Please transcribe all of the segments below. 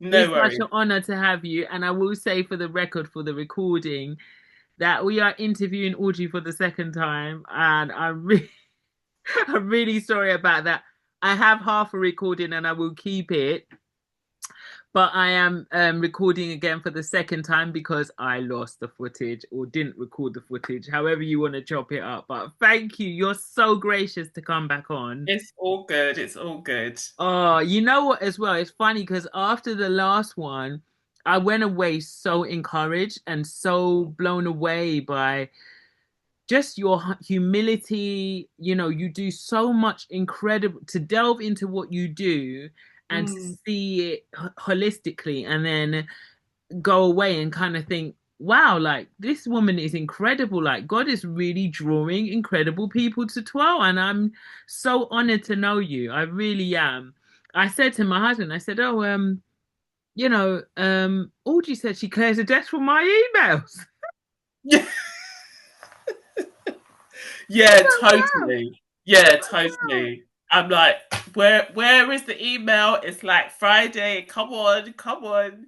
No It's such worries. an honor to have you. And I will say for the record, for the recording, that we are interviewing Audrey for the second time. And I'm really sorry about that. I have half a recording and I will keep it. But I am recording again for the second time because I lost the footage or didn't record the footage, however you want to chop it up. But thank you. You're so gracious to come back on. It's all good. It's all good. Oh, you know what, as well? It's funny because after the last one, I went away so encouraged and so blown away by just your humility. You know, you do so much incredible to delve into what you do and to Mm. see it holistically and then go away and kind of think, wow, like this woman is incredible. Like God is really drawing incredible people to TWIRL. And I'm so honored to know you. I really am. I said to my husband, I said, oh, Audrey said she clears a desk from my emails. Yeah, I yeah, was like, wow. totally. Yeah, totally. I'm like, where is the email? It's like Friday. Come on, come on.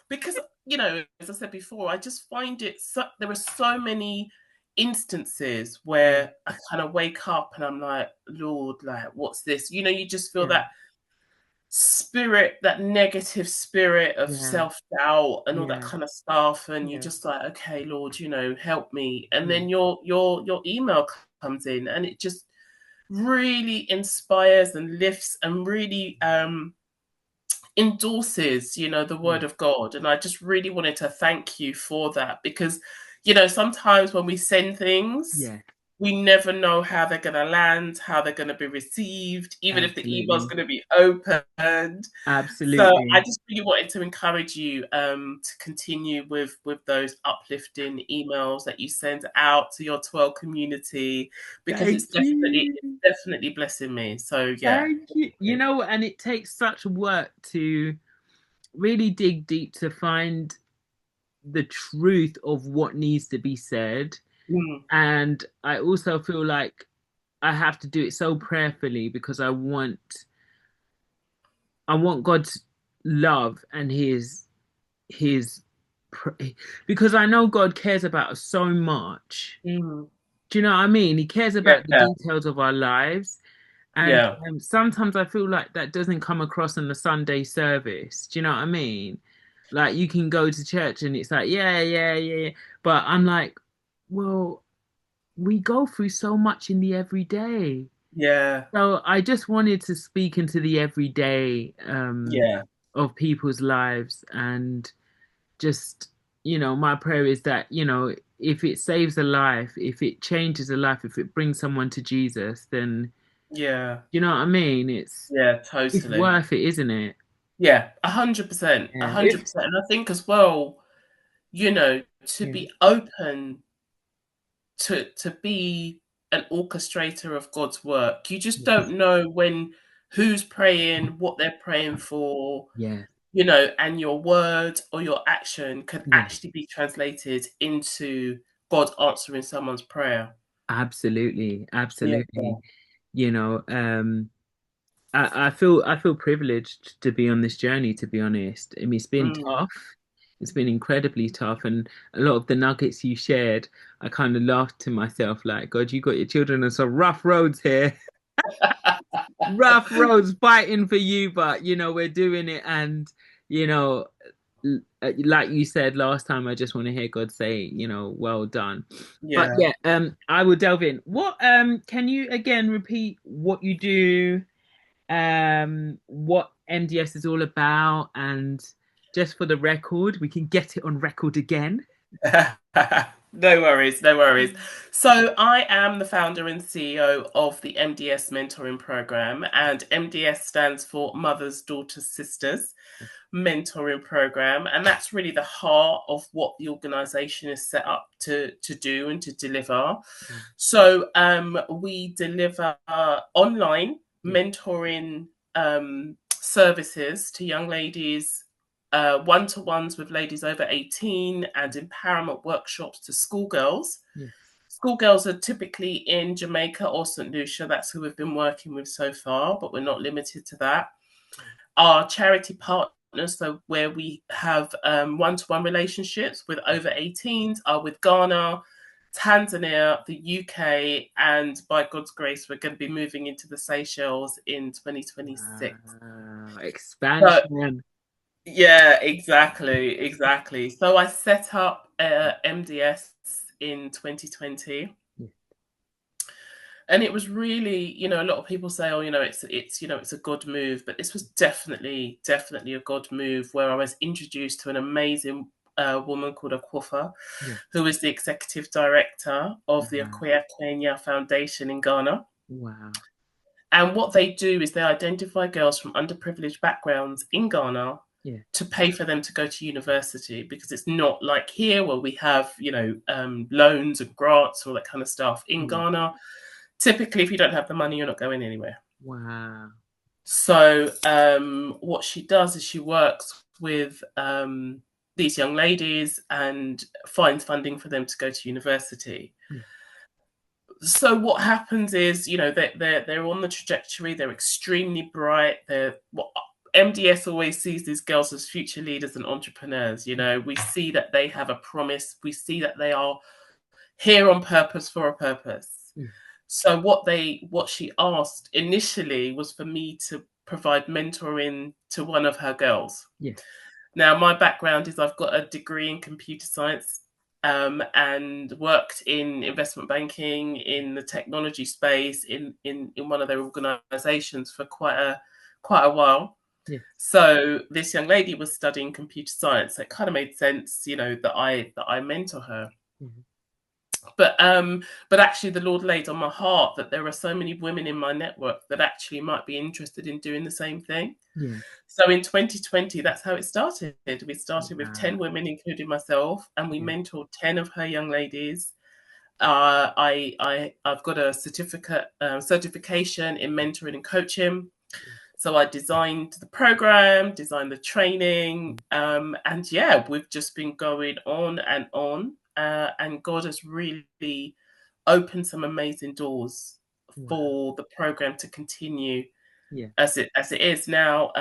Because, as I said before, I just find there are so many instances Yeah, where I kind of wake up and I'm like, Lord, like, what's this? You just feel yeah, that spirit, that negative spirit of yeah, self-doubt and all that yeah, kind of stuff, and you're yeah, just like, okay, Lord, help me. And yeah, then your email comes in and it just really inspires and lifts and really endorses, the yeah, word of God. And I just really wanted to thank you for that because, sometimes when we send things, yeah, we never know how they're going to land, how they're going to be received, even if the email's absolutely. going to be opened. So I Absolutely. just really wanted to encourage you to continue with those uplifting emails that you send out to your twirl community because Thank it's definitely you. it's definitely blessing me. So yeah. Thank you. You know, and it takes such work to really dig deep to find the truth of what needs to be said. Mm, And I also feel like I have to do it so prayerfully because I want God's love and his because I know God cares about us so much. mm, Do you know what I mean? He cares about the yeah, details of our lives. And yeah. sometimes I feel like that doesn't come across in the Sunday service. Do you know what I mean? Like you can go to church and it's like, yeah, yeah, yeah, yeah. But I'm like, well, we go through so much in the everyday. Yeah, So I just wanted to speak into the everyday yeah, of people's lives and just, my prayer is that, if it saves a life, if it changes a life, if it brings someone to Jesus, then yeah, you know what I mean? yeah, It's totally. worth it, isn't it? Yeah, 100%, a Yeah. hundred percent. And I think as well, to Yeah. be open to be an orchestrator of God's work. You just Yes. don't know who's praying, what they're praying for, Yeah. and your word or your action can Yeah. actually be translated into God answering someone's prayer. Absolutely. Yeah. Absolutely. You know, I feel privileged to be on this journey, to be honest. I mean, it's been Mm. tough. It's been incredibly tough. And a lot of the nuggets you shared, I kind of laughed to myself, like, God, you got your children on some rough roads here. Rough roads fighting for you, but we're doing it. And, you know, like you said last time, I just want to hear God say, well done. But Yeah. yeah, I will delve in. What can you again repeat what you do, what MDS is all about, and just for the record, we can get it on record again. No worries, no worries. So, I am the founder and CEO of the MDS mentoring program, and MDS stands for Mothers, Daughters, Sisters mentoring program. And that's really the heart of what the organization is set up to do and to deliver. Yeah, So, we deliver online yeah, mentoring services to young ladies, one-to-ones with ladies over 18, and empowerment workshops to schoolgirls. yes, Schoolgirls are typically in Jamaica or St. Lucia. That's who we've been working with so far, but we're not limited to that. Our charity partners partners, so where we have one-to-one relationships with over 18s, are with Ghana, Tanzania, the UK, and by God's grace, we're going to be moving into the Seychelles in 2026. Wow. So, Expansion. yeah, exactly, exactly. So I set up MDS in 2020. Yeah. And it was really, a lot of people say, oh, it's a good move, but this was definitely a good move, where I was introduced to an amazing woman called Akwafa, Yeah. who is the executive director of the Wow. Akwa Kenya Foundation in Ghana. Wow. And what they do is they identify girls from underprivileged backgrounds in Ghana Yeah. to pay for them to go to university, because it's not like here where we have, loans and grants, all that kind of stuff. In Yeah. Ghana, typically, if you don't have the money, you're not going anywhere. Wow. So, what she does is she works with these young ladies and finds funding for them to go to university. Yeah. So, what happens is, they're on the trajectory. They're extremely bright. MDS always sees these girls as future leaders and entrepreneurs. We see that they have a promise. We see that they are here on purpose for a purpose. Yeah. So what she asked initially was for me to provide mentoring to one of her girls. Yeah. Now, my background is I've got a degree in computer science, and worked in investment banking in the technology space in one of their organizations for quite a while. Yeah. So this young lady was studying computer science. So it kind of made sense, that I mentor her. Mm-hmm. But actually the Lord laid on my heart that there are so many women in my network that actually might be interested in doing the same thing. Yeah. So in 2020, that's how it started. We started with Wow. 10 women, including myself, and we Yeah. mentored 10 of her young ladies. I've got a certification in mentoring and coaching. So I designed the program, designed the training, and yeah, we've just been going on and on. And God has really opened some amazing doors Wow. for the program to continue Yeah. as it is now.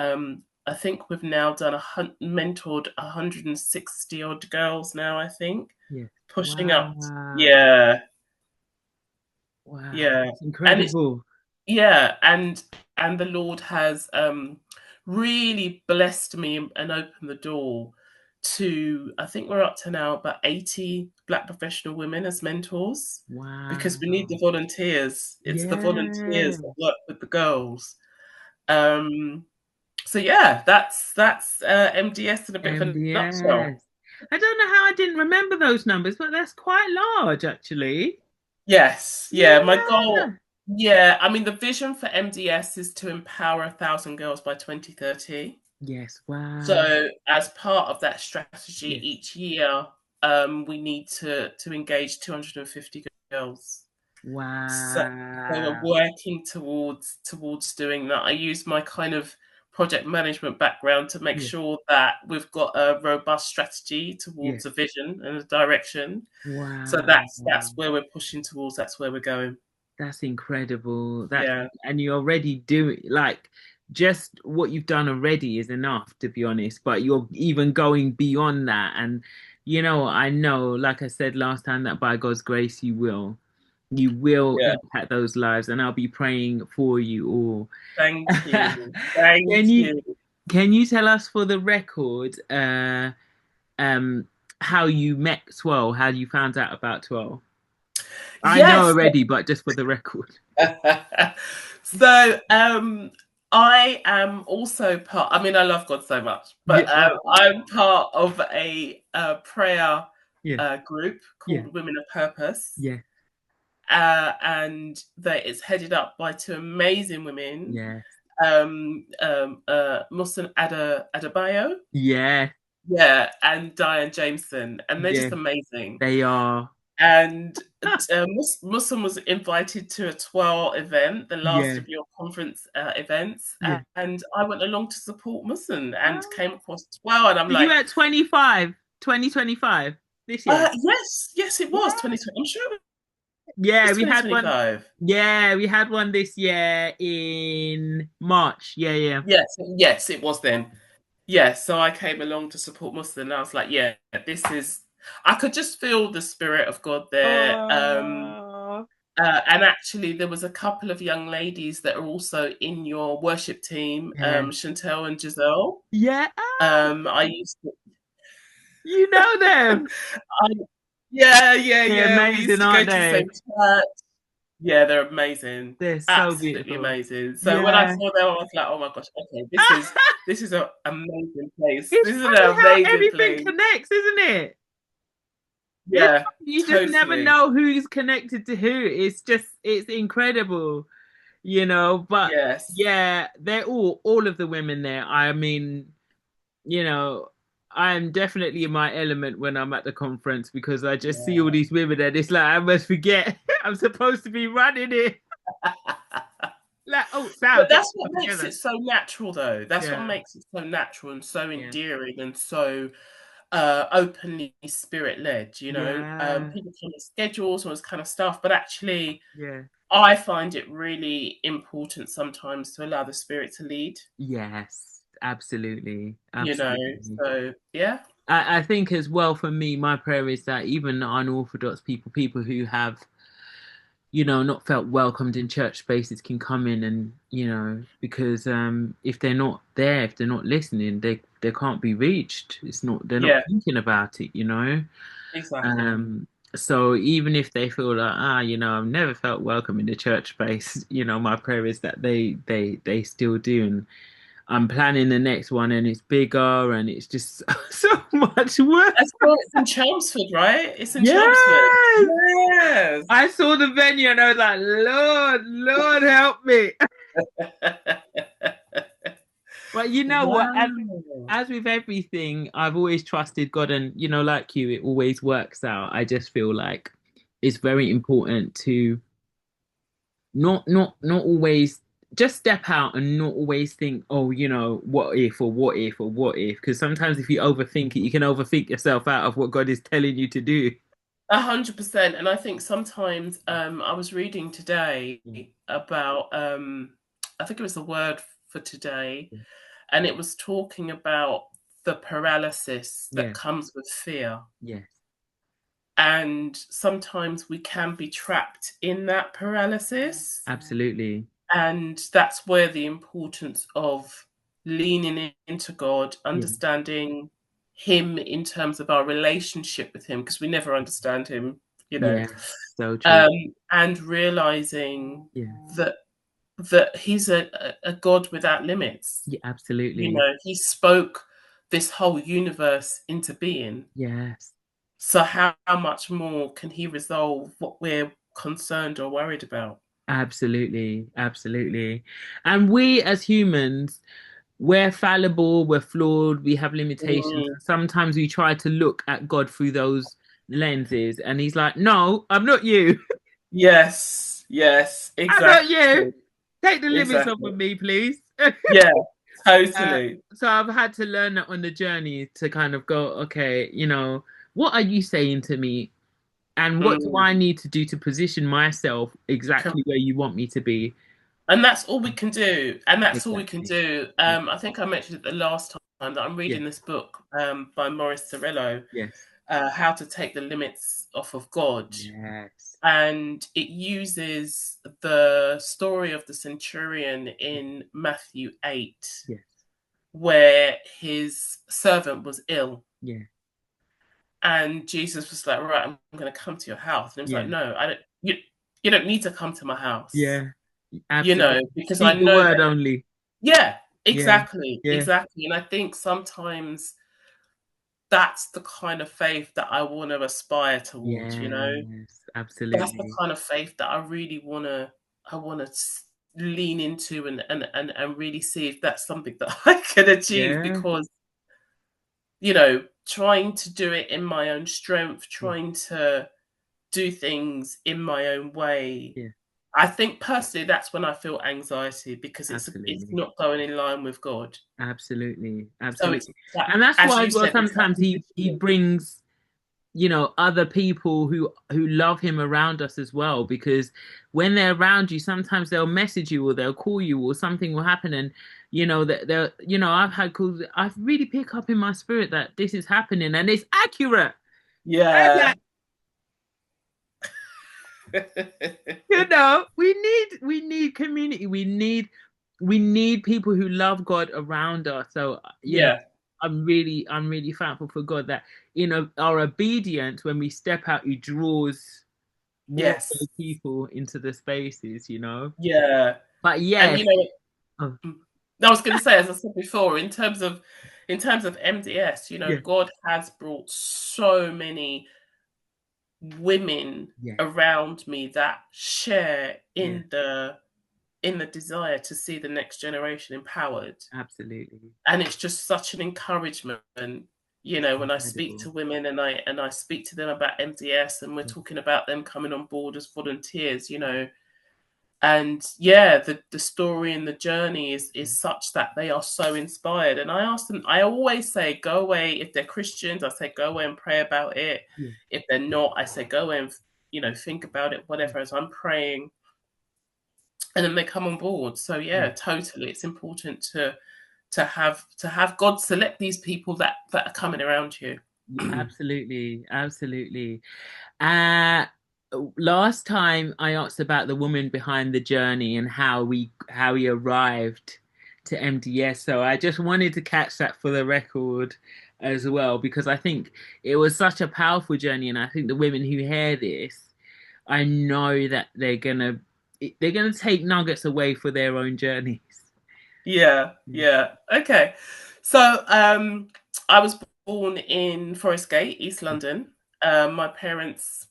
I think we've now mentored 160 odd girls now. I think Yeah. pushing up, Wow. yeah, Wow. yeah, That's and it's incredible. yeah, and the Lord has really blessed me and opened the door to, I think we're up to now about 80 Black professional women as mentors, because we need the Wow. volunteers. It's the volunteers Yeah. that work with the girls. Um, so yeah, that's MDS in a bit of a nutshell. MDS. I don't know how I didn't remember those numbers, but that's quite large, actually. Yes, yeah. My goal, Yeah. yeah. I mean, the vision for MDS is to empower 1,000 girls by 2030. Yes. Wow. So, as part of that strategy, Yeah. each year, we need to engage 250 girls. So, we're Wow. working towards doing that. I use my kind of project management background to make Yeah. sure that we've got a robust strategy Yeah. towards a vision and a direction. So Wow. that's where we're pushing towards. That's where we're going. That's incredible. That Yeah, and you're already doing like just what you've done already is enough, to be honest. But you're even going beyond that. And I know, like I said last time, that by God's grace you will. You will yeah. impact those lives, and I'll be praying for you all. Thank you. Can Thank you you. can you tell us for the record, how you met TWIRL, how you found out about TWIRL? I know Yes. already, but just for the record. So I am also part. I mean, I love God so much, but Yeah, I'm part of a prayer yeah, group yeah, called Women of Purpose, yeah, and that is headed up by two amazing women, yeah, Musan Adebayo, yeah, yeah, and Diane Jameson, and they're just yeah. amazing. They are. And Muslim was invited to a TWIRL event, the last Yeah, of your conference events, yeah. and I went along to support Muslim and Oh, came across TWIRL, and I'm so you like, at 25, 2025 this year? yes, it was Yeah. 2020. I'm sure it Yeah, was we had one. 2025. Yeah, we had one this year in March. Yeah, yeah, Yes, it was then. yeah, so I came along to support Muslim, and I was like, yeah, this is. I could just feel the spirit of God there. Oh, And actually, there was a couple of young ladies that are also in your worship team, yeah. Chantel and Giselle. Yeah. I used to, You know them. I, yeah, yeah, They're yeah. We used amazing, to go aren't to the they? same church. Yeah, they're amazing, They're so absolutely beautiful. amazing. So when I Yeah. saw them, I was like, oh my gosh, okay, this is an amazing place. It's This is an funny how amazing everything place. connects, isn't it? It's Yeah, you just never totally. know who's connected to who. It's incredible, you know. But Yes. yeah, they're all of the women there. I mean, you know, I'm definitely in my element when I'm at the conference because I just see all Yeah. these women and it's like I must forget I'm supposed to be running it. Like, oh, Sal, But get that's what yourself makes together. it so natural, though. That's what Yeah, makes it so natural and so yeah, endearing and so openly spirit led. yeah, People can have schedules and all this kind of stuff, but actually, yeah. I find it really important sometimes to allow the spirit to lead. Yes, absolutely, You know, absolutely. so yeah, I think as well for me, my prayer is that even unorthodox people, people who have, not felt welcomed in church spaces can come in and, because if they're not there, if they're not listening, they can't be reached. It's not, they're not yeah, thinking about it. exactly. Um, so even if they feel like, I've never felt welcome in the church space, my prayer is that they still do. And I'm planning the next one and it's bigger and it's just so much work. I saw it's in Chelmsford, right? It's in Chelmsford. Yes. Yes. I saw the venue and I was like, Lord, Lord, help me. But you know what? Wow. As with everything, I've always trusted God, and like you, it always works out. I just feel like it's very important to not always just step out and not always think, oh, what if or what if or what if, because sometimes if you overthink it, you can overthink yourself out of what God is telling you to do. 100%. And I think sometimes I was reading today Yeah, about I think it was the word for today, and it was talking about the paralysis that yeah, comes with fear. yes, And sometimes we can be trapped in that paralysis. absolutely. And that's where the importance of leaning into God, Yeah, understanding Him in terms of our relationship with Him, because we never understand Him, you know, yeah, so true. and realizing Yeah, that He's a God without limits. yeah, You absolutely. know, He spoke this whole universe into being. Yes. So how much more can He resolve what we're concerned or worried about? Absolutely, absolutely. And we as humans, we're fallible, we're flawed, we have limitations. Mm, Sometimes we try to look at God through those lenses, and He's like, no, I'm not you. yes, yes, I'm not you. exactly. Take the limits off Exactly. of me, please. Yeah, Uh, totally. so I've had to learn that on the journey to kind of go, okay, what are you saying to me? And what do Mm, I need to do to position myself co- exactly where you want me to be? and that's all we can do. And that's all we can Exactly. do. I think I mentioned it the last time that I'm Yeah. reading this book by Maurice Cirillo, Yes. How to Take the Limits Off of God. Yes. And it uses the story of the centurion in Matthew 8, Yes. where his servant was ill. Yeah. And Jesus was like, right, I'm going to come to your house. And he was like, Yeah. no, I don't, you don't need to come to my house, Yeah. Absolutely. because I Speak the know word that, only. yeah, Yeah. exactly, Yeah. exactly. And I think sometimes that's the kind of faith that I want to aspire towards. Yes. That's the Absolutely. kind of faith that I really I want to lean into and really see if that's something that I can achieve Yeah. because, trying to do it in my own strength, Yeah. trying to do things in my own way. Yeah. I think personally that's when I feel anxiety because it's Absolutely. not going in line with God. Absolutely. So it's Absolutely. that, And that's as why you as well said, it's that sometimes he positioning. brings other people who love him around us as well, because when they're around you sometimes they'll message you or they'll call you or something will happen, and that I've had calls. I've really pick up in my spirit that this is happening and it's accurate. Yeah. We need community. We need people who love God around us. So, Yeah. I'm really thankful for God that, our obedience, when we step out, He draws more of those Yes. people into the spaces. Yeah. But And yes, you know, oh, I was going to say, as I said before, in terms of MDS, yeah, God has brought so many women yeah, around me that share yeah, in the desire to see the next generation empowered. absolutely. And it's just such an encouragement, when I speak Incredible. to women and I speak to them about MDS, and we're Yeah, talking about them coming on board as volunteers. And yeah, the story and the journey is such that they are so inspired. And I ask them, I always say, go away. If they're Christians, I say, go away and pray about it. yeah, If they're not, I say, go away and think about it, yeah, whatever, as I'm praying. And then they come on board. So yeah, yeah, totally. It's important to have God select these people that are coming around you. yeah, absolutely, absolutely. Uh, Last time I asked about the woman behind the journey and how we arrived to MDS. So I just wanted to catch that for the record as well, because I think it was such a powerful journey, and I think the women who hear this, I know that they're gonna take nuggets away for their own journeys. Yeah, Yeah. yeah. Okay. So I was born in Forest Gate, East London. My parents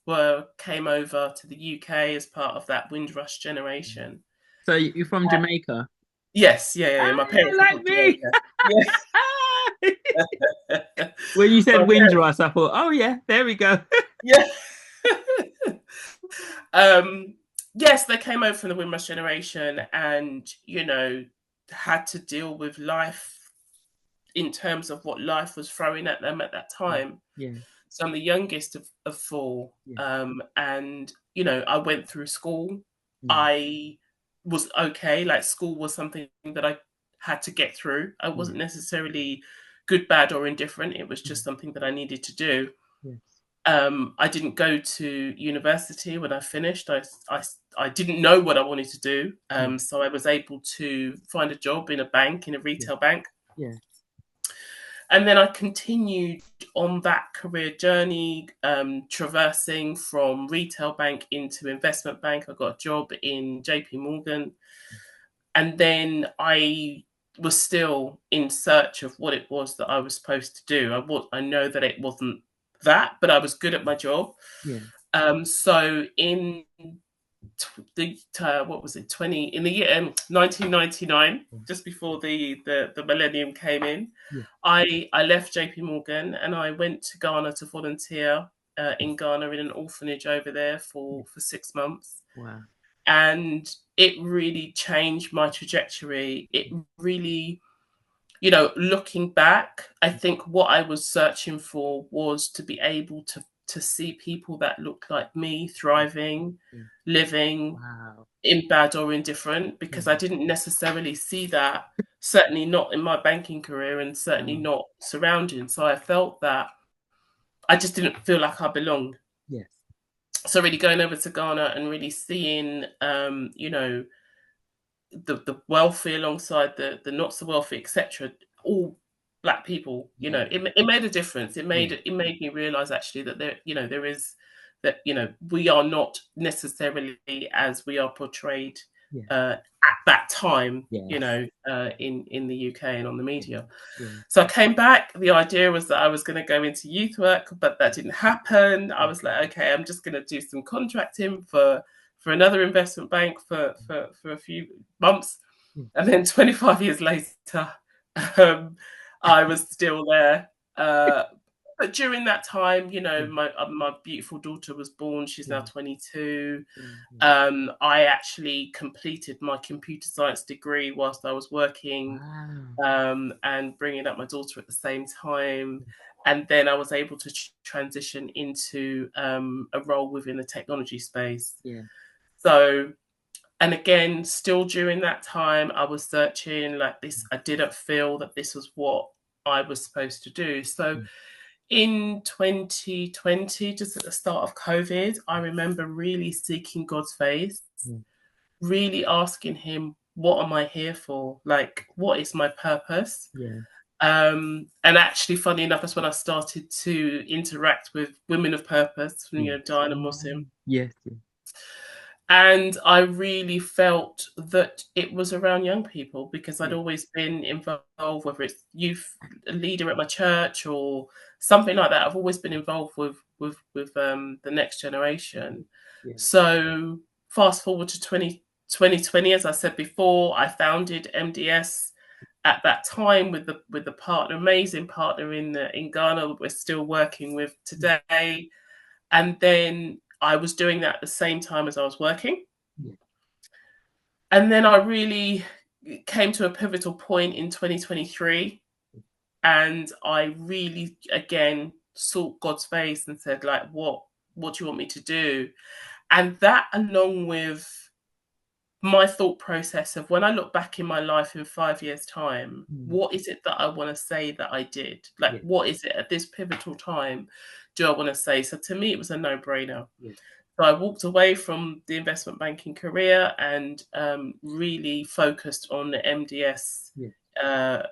came over to the UK as part of that Windrush generation. So you're from Jamaica? Yes, yeah, yeah, yeah. My Ah, parents are from like me. Jamaica. Yeah. When you said My parents, Windrush, I thought, oh yeah, there we go. yeah. um, yes, they came over from the Windrush generation, and had to deal with life in terms of what life was throwing at them at that time. Yeah, So I'm the youngest of four. yeah, And, I went through school. yeah, I was okay. Like, school was something that I had to get through. I yeah, wasn't necessarily good, bad, or indifferent. It was yeah, just something that I needed to do. yes, I didn't go to university when I finished. I didn't know what I wanted to do. yeah, So I was able to find a job in a bank, in a yeah, retail bank. yeah, And then I continued on that career journey, traversing from retail bank into investment bank. I got a job in JP Morgan. And then I was still in search of what it was that I was supposed to do. I know that it wasn't that, but I was good at my job. yeah, So in what was it, 20 in the year 1999, just before the millennium came in, yeah, I left JP Morgan and I went to Ghana to volunteer in Ghana in an orphanage over there yeah. for 6 months. Wow. And it really changed my trajectory. It really, looking back, I think what I was searching for was to be able to see people that looked like me thriving, Yeah. living Wow. in bad or indifferent, Yeah. because I didn't necessarily see that, certainly not in my banking career and certainly Wow. not surrounding. So I felt that I just didn't feel like I belonged. Yes. So really going over to Ghana and really seeing, the wealthy alongside the not so wealthy, etc., all black people, Yeah. it made a difference. It Yeah. made me realize actually that there is that we are not necessarily as we are portrayed Yeah. at that time, Yes. in the UK and on the Yeah. media. Yeah. So I came back. The idea was that I was going to go into youth work, but that didn't happen. I was like, okay, I'm just going to do some contracting for another investment bank for a few months. Yeah. And then 25 years later, um, I was still there. But during that time, Yeah. my beautiful daughter was born. She's Yeah. now 22. Yeah. Yeah. I actually completed my computer science degree whilst I was working, Wow. and bringing up my daughter at the same time. And then I was able to transition into a role within the technology space. Yeah. So And again, still during that time, I was searching like this. I didn't feel that this was what I was supposed to do. So in 2020, just at the start of COVID, I remember really seeking God's face, really asking him, what am I here for? Like, what is my purpose? Yeah. And actually, funny enough, that's when I started to interact with women of purpose, you know, Diana Muslim. Yes. Yes. And I really felt that it was around young people because I'd Yeah. always been involved, whether it's youth leader at my church or something like that. I've always been involved with the next generation. Yeah. So fast forward to 2020, as I said before, I founded MDS at that time with the partner, amazing partner in Ghana. We're still working with today, and then I was doing that at the same time as I was working. Yeah. And then I really came to a pivotal point in 2023. And I really, again, sought God's face and said, like, what do you want me to do? And that, along with my thought process of when I look back in my life in 5 years' time, what is it that I want to say that I did? Like, Yeah. what is it at this pivotal time do I want to say? So to me, it was a no-brainer. Yeah. So I walked away from the investment banking career and really focused on the MDS Yeah.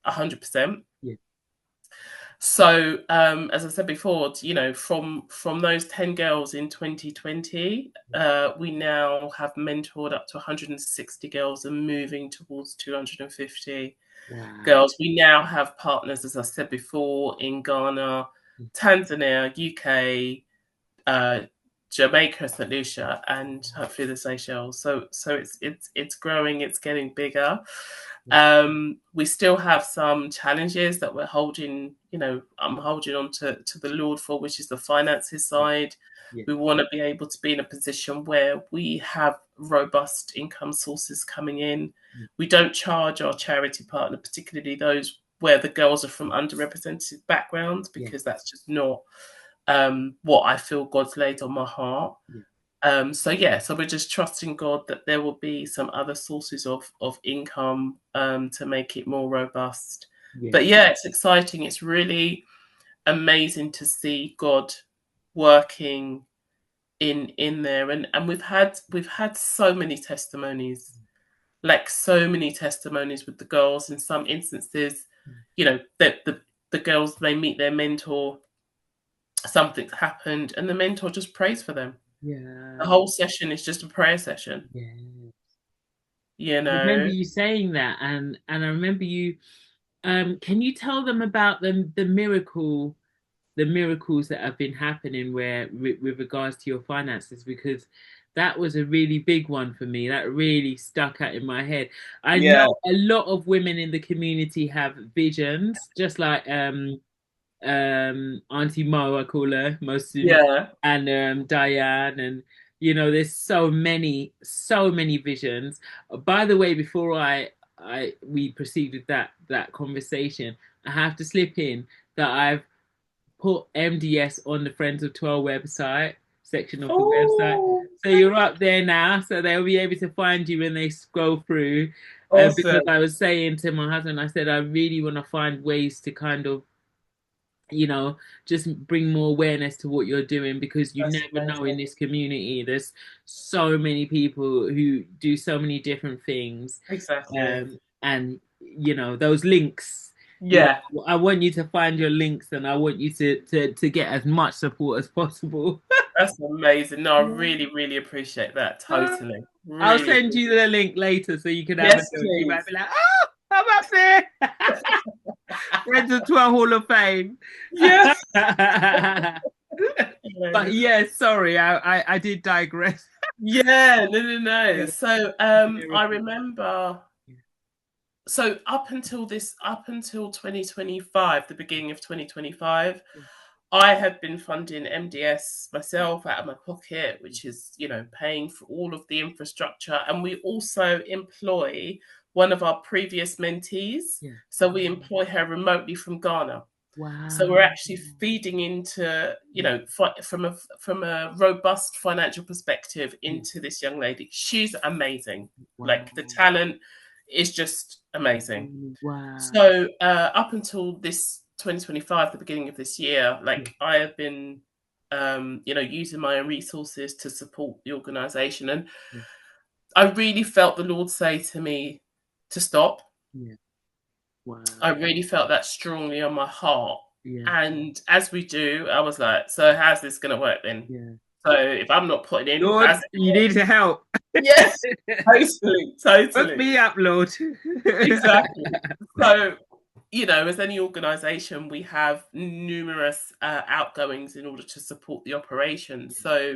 100%. Yeah. So as I said before, you know, from those 10 girls in 2020, we now have mentored up to 160 girls and moving towards 250 Wow. girls. We now have partners, as I said before, in Ghana, Tanzania, UK, Jamaica, St. Lucia, and hopefully the Seychelles. So it's growing, it's getting bigger. We still have some challenges that we're holding, you know, I'm holding on to the Lord for, which is the finances side. Yeah. We want to be able to be in a position where we have robust income sources coming in. We don't charge our charity partner, particularly those where the girls are from underrepresented backgrounds, because that's just not what I feel God's laid on my heart. So we're just trusting God that there will be some other sources of income to make it more robust. But yeah, it's exciting. It's really amazing to see God working in there, and we've had so many testimonies, like so many testimonies with the girls. In some instances, you know, that the girls, they meet their mentor, something's happened, and the mentor just prays for them. Yeah. The whole session is just a prayer session, Yeah. you I remember know. you saying that, and I remember you. Can you tell them about the miracles that have been happening where with regards to your finances? Because that was a really big one for me. That really stuck out in my head. I Yeah, know a lot of women in the community have visions, just like Auntie Mo, I call her Mosun, yeah. and Diane, and you know, there's so many visions. By the way, before I we proceed with that conversation, I have to slip in that I've put MDS on the Friends of TWIRL website section of the website. Oh, So you're up there now, so they'll be able to find you when they scroll through. Because awesome. I was saying to my husband, I said I really want to find ways to kind of, you know, just bring more awareness to what you're doing, because you That's never know in amazing. this community. There's so many people who do so many different things. Exactly. And you know, those links, you Yeah, know, I want you to find your links, and I want you to get as much support as possible. that's amazing. No, I really, really appreciate that. Totally. I'll Really send you appreciate. the link later so you can have a Yes, look. You might please. be like, oh, I'm up there. Friends of 12 Hall of Fame. Yeah. But yeah, sorry, I did digress. Yeah, no, no, no. Yeah. So I Miracle. remember, so up until 2025, the beginning of 2025, I had been funding MDS myself out of my pocket, which is, you know, paying for all of the infrastructure. And we also employ one of our previous mentees. Yeah. So we employ her remotely from Ghana. Wow. So we're actually feeding into, you Yeah. know, from a robust financial perspective Yeah. into this young lady. She's amazing. Wow. Like the talent is just amazing. Wow. So up until this 2025, the beginning of this year, Yeah. like I have been, you know, using my own resources to support the organisation, and Yeah. I really felt the Lord say to me to stop. Yeah. I Wow. really felt that strongly on my heart. Yeah. And as we do, I was like, so how's this going to work then? Yeah. So if I'm not putting in, Lord, how's it you going to need to help. work? Yes, totally, Hook totally. me up, Lord. Exactly. So, you know, as any organisation, we have numerous outgoings in order to support the operation. So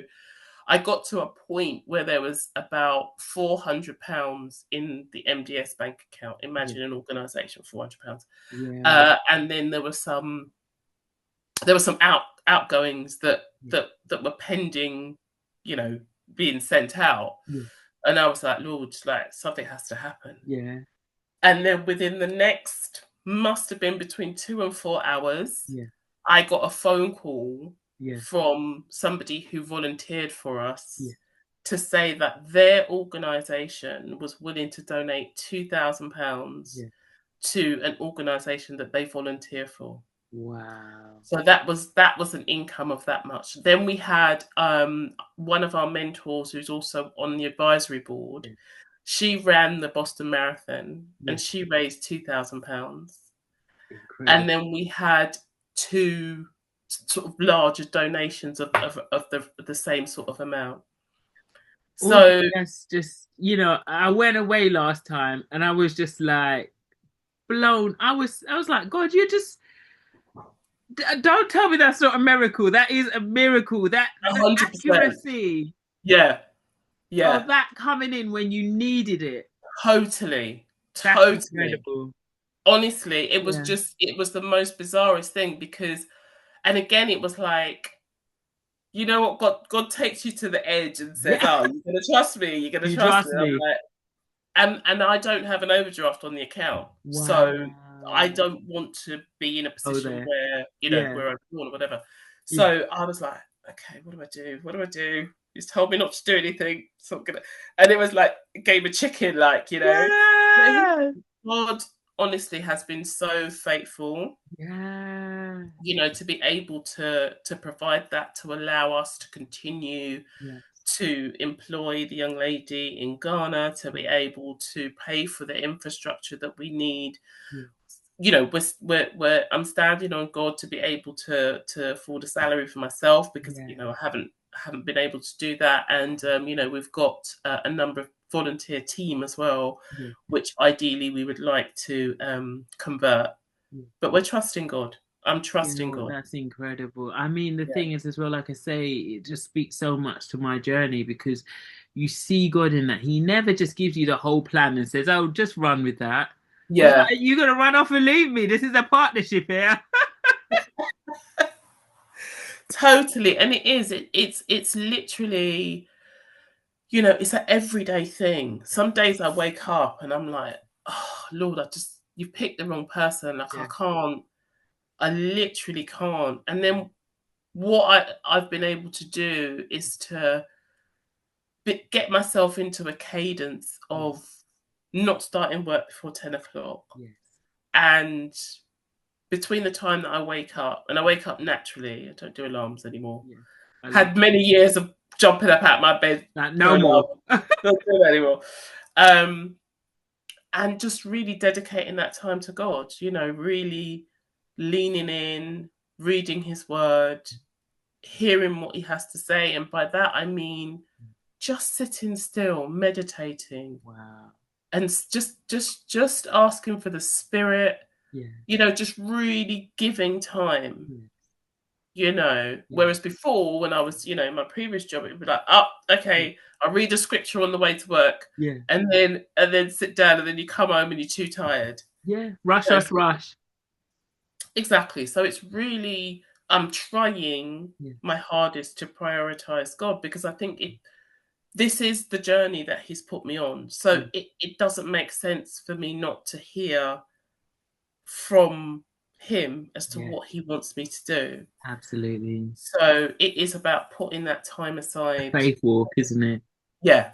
I got to a point where there was about £400 in the MDS bank account. Yeah. Imagine an organisation, £400. Yeah. And then there were some outgoings Yeah. that were pending, you know, being sent out. Yeah. And I was like, Lord, like something has to happen. Yeah. And then within the next, must have been between 2 and 4 hours, Yeah. I got a phone call Yeah. from somebody who volunteered for Yeah. us to say that their organisation was willing to donate £2,000 Yeah. to an organisation that they volunteer for. Wow. So that was an income of that much. Then we had one of our mentors who's also on the advisory board. Yeah. She ran the Boston Marathon Yeah. and she raised £2,000. And Incredible. then we had two sort of larger donations of the same sort of amount. Audrey, So that's just, I went away last time and I was just like blown. I was like, God, you just don't tell me that's not a miracle. That is a miracle. That the 100%. accuracy Yeah, of yeah, that coming in when you needed it. totally, That's totally. incredible. Honestly, Yeah. it was the most bizarrest thing because, and again, it was like, you know what, God takes you to the edge and says, Yeah. "Oh, you're gonna trust me. You're gonna You trust trust me." I'm me. like, and I don't have an overdraft on the account, so I Wow. don't want to be in a Oh, position there. where Yeah. we're overdrawn or whatever. Yeah. So I was like, okay, what do I do? What do I do? He's told me not to do anything, so I'm gonna. And it was like a game of chicken, like, you know. Yeah. God honestly has been so faithful, Yeah. you know, to be able to provide that, to allow us to continue Yeah. to employ the young lady in Ghana, to be able to pay for the infrastructure that we need. Yeah. You know, I'm standing on God to be able to afford a salary for myself because, Yeah. you know, I haven't been able to do that, and you know, we've got a number of volunteer team as well, Yeah. which ideally we would like to convert, Yeah. but we're trusting God. I'm You know trusting what? God. That's incredible. I mean, the Yeah. thing is, as well, like I say, it just speaks so much to my journey because you see God in that. He never just gives you the whole plan and says, "Oh, just run with that." He's like, Yeah, "You're gonna run off and leave me. This is a partnership here." totally. And it is. It's literally, you know, it's an everyday thing. Some days I wake up and I'm like, oh Lord, you've picked the wrong person. Like I Yeah. can't. I literally can't. And then what I've been able to do is to get myself into a cadence Yeah. of not starting work before 10 o'clock. Yes. And between the time that I wake up, and I wake up naturally, I don't do alarms anymore. Yeah. I love Had many years of jumping up out of my bed that. for No alarm. more. Don't do that anymore. Um, and just really dedicating that time to God, you know, really leaning in, reading his word, hearing what he has to say. And by that, I mean just sitting still, meditating, Wow. and just asking for the spirit, Yeah. you know, just really giving time, Yeah. you know. Yeah. Whereas before, when I was, you know, in my previous job, it would be like, oh, Yeah. okay, I'll read a scripture on the way to work, Yeah. and then sit down, and then you come home and you're too tired. Yeah. Rush You know, us, rush. exactly. So it's really, I'm trying Yeah. my hardest to prioritize God because I think this is the journey that he's put me on. So Yeah. it doesn't make sense for me not to hear from him as to Yeah, what he wants me to do. absolutely. So it is about putting that time A aside. faith walk, isn't it? Yeah,